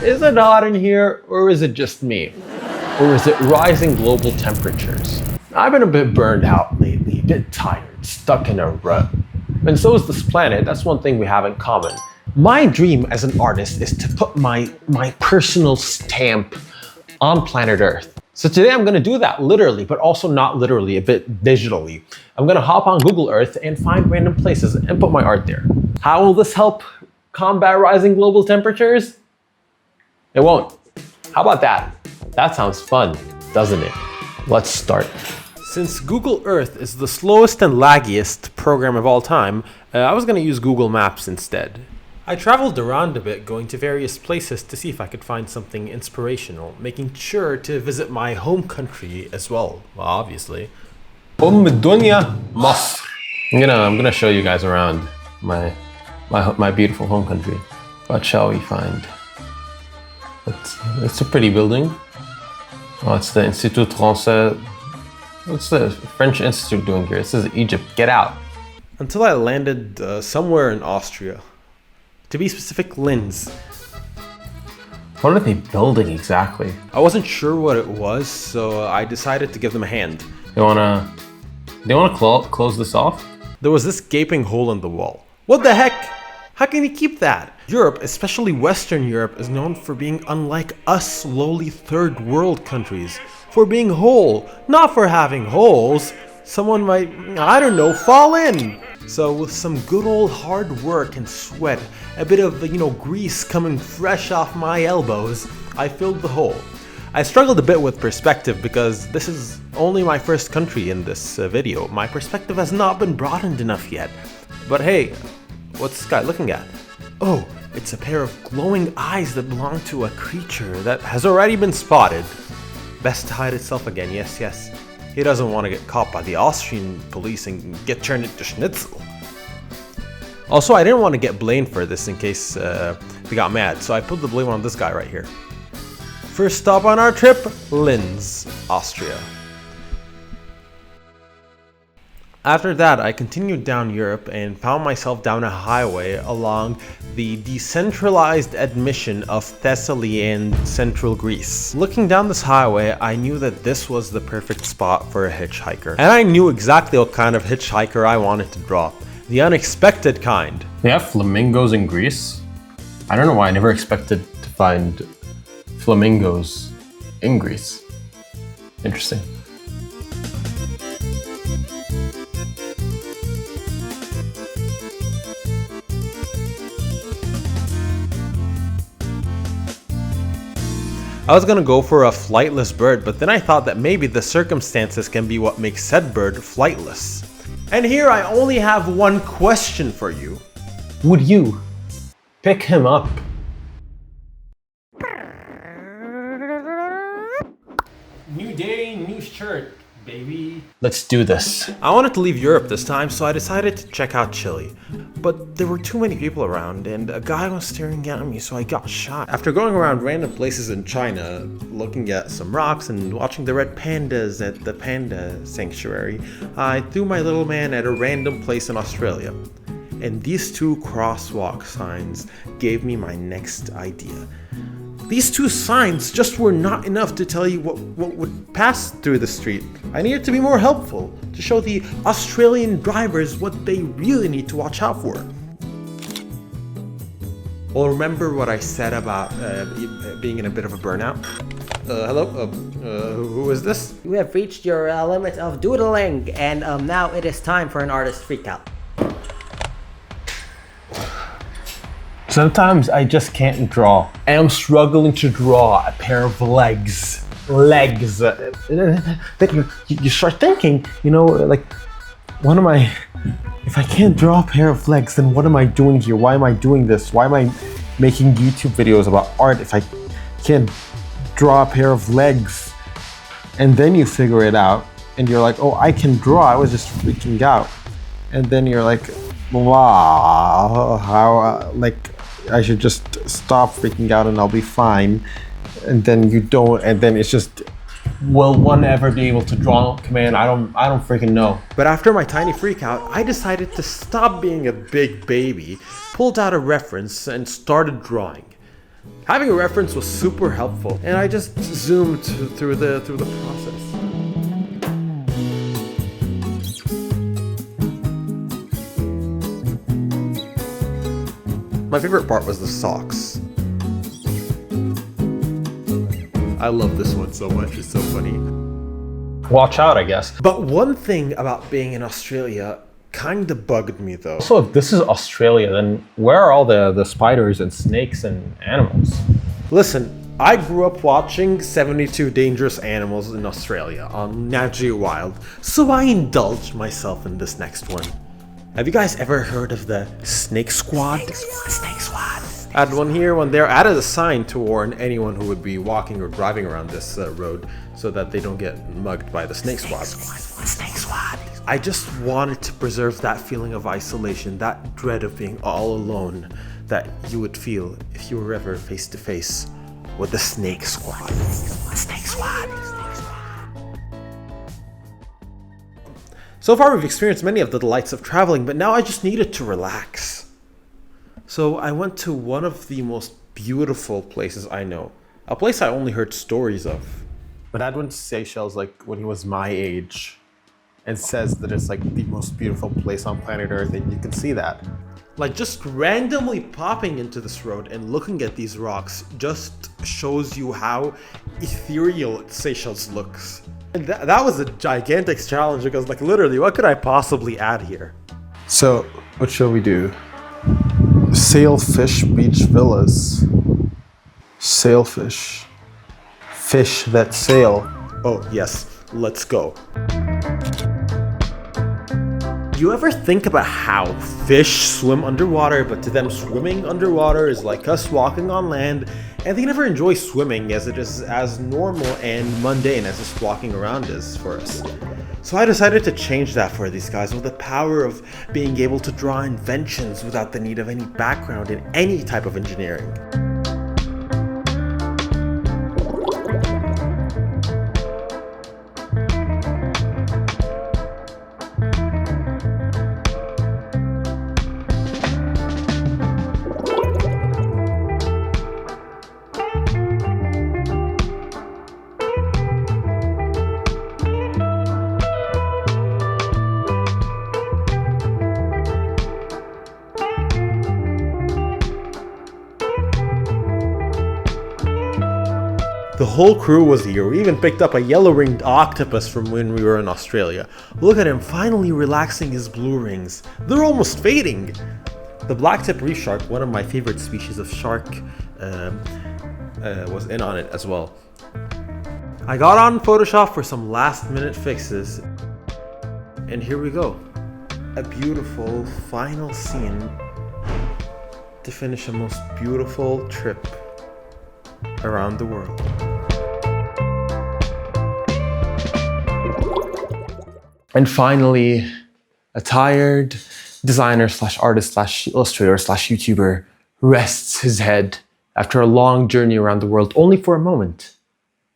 Is it hot in here, or is it just me? Or is it rising global temperatures? I've been a bit burned out lately, a bit tired, stuck in a rut. And so is this planet. That's one thing we have in common. My dream as an artist is to put my personal stamp on planet Earth. So today I'm gonna do that literally, but also not literally, a bit digitally. I'm gonna hop on Google Earth and find random places and put my art there. How will this help combat rising global temperatures? It won't. How about that? That sounds fun, doesn't it? Let's start. Since Google Earth is the slowest and laggiest program of all time, I was gonna use Google Maps instead. I traveled around a bit, going to various places to see if I could find something inspirational, making sure to visit my home country as well, obviously. الدنيا مصر. I'm gonna show you guys around my beautiful home country. What shall we find? It's a pretty building. Oh, it's the Institut Français. What's the French Institute doing here? It says Egypt. Get out. Until I landed somewhere in Austria. To be specific, Linz. What are they building exactly? I wasn't sure what it was, so I decided to give them a hand. They wanna close this off? There was this gaping hole in the wall. What the heck? How can you keep that? Europe, especially Western Europe, is known for being unlike us lowly third world countries. For being whole, not for having holes. Someone might, I don't know, fall in. So with some good old hard work and sweat, a bit of, grease coming fresh off my elbows, I filled the hole. I struggled a bit with perspective because this is only my first country in this video. My perspective has not been broadened enough yet. But hey, what's this guy looking at? Oh, it's a pair of glowing eyes that belong to a creature that has already been spotted. Best to hide itself again, yes. He doesn't want to get caught by the Austrian police and get turned into schnitzel. Also, I didn't want to get blamed for this in case we got mad, so I put the blame on this guy right here. First stop on our trip, Linz, Austria. After that, I continued down Europe and found myself down a highway along the decentralized admission of Thessaly and central Greece. Looking down this highway, I knew that this was the perfect spot for a hitchhiker. And I knew exactly what kind of hitchhiker I wanted to draw. The unexpected kind. They have flamingos in Greece? I don't know why I never expected to find flamingos in Greece. Interesting. I was gonna go for a flightless bird, but then I thought that maybe the circumstances can be what makes said bird flightless. And here I only have one question for you. Would you pick him up? New day, new shirt, baby. Let's do this. I wanted to leave Europe this time, so I decided to check out Chile. But there were too many people around, and a guy was staring at me, so I got shot. After going around random places in China, looking at some rocks and watching the red pandas at the panda sanctuary, I threw my little man at a random place in Australia. And these two crosswalk signs gave me my next idea. These two signs just were not enough to tell you what would pass through the street. I needed to be more helpful, to show the Australian drivers what they really need to watch out for. Well, remember what I said about being in a bit of a burnout? Hello? Who is this? You have reached your limit of doodling, and now it is time for an artist freakout. Sometimes I just can't draw. I am struggling to draw a pair of legs. That you start thinking, what am I, if I can't draw a pair of legs, then what am I doing here? Why am I doing this? Why am I making YouTube videos about art if I can't draw a pair of legs? And then you figure it out and you're like, oh, I can draw. I was just freaking out. And then you're like, wow, I should just stop freaking out and I'll be fine. And then you don't, and then it's just, will one ever be able to draw command? I don't freaking know. But after my tiny freak out, I decided to stop being a big baby, pulled out a reference and started drawing. Having a reference was super helpful, and I just zoomed through the process. My favorite part was the socks. I love this one so much, it's so funny. Watch out, I guess. But one thing about being in Australia kinda bugged me though. So if this is Australia, then where are all the spiders and snakes and animals? Listen, I grew up watching 72 Dangerous Animals in Australia on Nat Geo Wild, so I indulged myself in this next one. Have you guys ever heard of the Snake Squad? Snake Squad. I had one here, one there. I added a sign to warn anyone who would be walking or driving around this road so that they don't get mugged by the Snake Squad. Snake Squad. I just wanted to preserve that feeling of isolation, that dread of being all alone that you would feel if you were ever face to face with the Snake Squad. Snake Squad. So far we've experienced many of the delights of traveling, but now I just needed to relax. So I went to one of the most beautiful places I know, a place I only heard stories of. My dad went to Seychelles like when he was my age and says that it's like the most beautiful place on planet Earth, and you can see that. Like just randomly popping into this road and looking at these rocks just shows you how ethereal Seychelles looks. And that was a gigantic challenge because like literally what could I possibly add here? So what shall we do? Sailfish beach villas. Sailfish. Fish that sail. Oh yes, let's go. You ever think about how fish swim underwater, but to them swimming underwater is like us walking on land, and they never enjoy swimming as it is as normal and mundane as just walking around is for us. So I decided to change that for these guys with the power of being able to draw inventions without the need of any background in any type of engineering. The whole crew was here. We even picked up a yellow-ringed octopus from when we were in Australia. Look at him finally relaxing his blue rings. They're almost fading. The black-tip reef shark, one of my favorite species of shark, was in on it as well. I got on Photoshop for some last-minute fixes, and here we go. A beautiful final scene to finish a most beautiful trip around the world. And finally, a tired designer slash artist slash illustrator slash YouTuber rests his head after a long journey around the world only for a moment,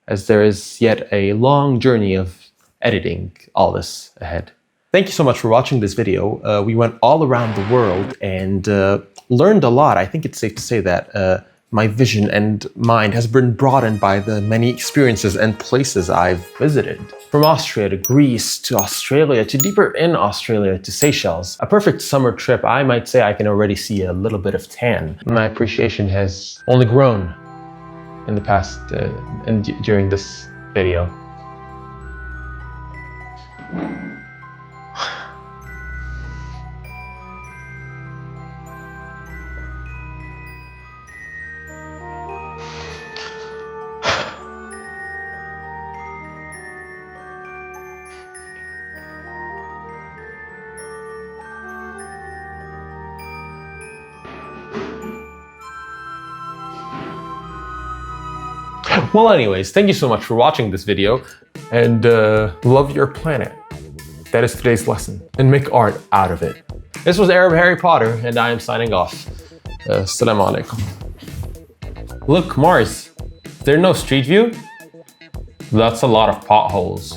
as there is yet a long journey of editing all this ahead. Thank you so much for watching this video. We went all around the world and learned a lot. I think it's safe to say that my vision and mind has been broadened by the many experiences and places I've visited. From Austria to Greece to Australia to deeper in Australia to Seychelles. A perfect summer trip. I might say I can already see a little bit of tan. My appreciation has only grown in the past and during this video. Well, anyways, thank you so much for watching this video, and love your planet. That is today's lesson, and make art out of it. This was Arab Harry Potter, and I am signing off. Assalamu alaikum. Look, Mars, is there no street view? That's a lot of potholes.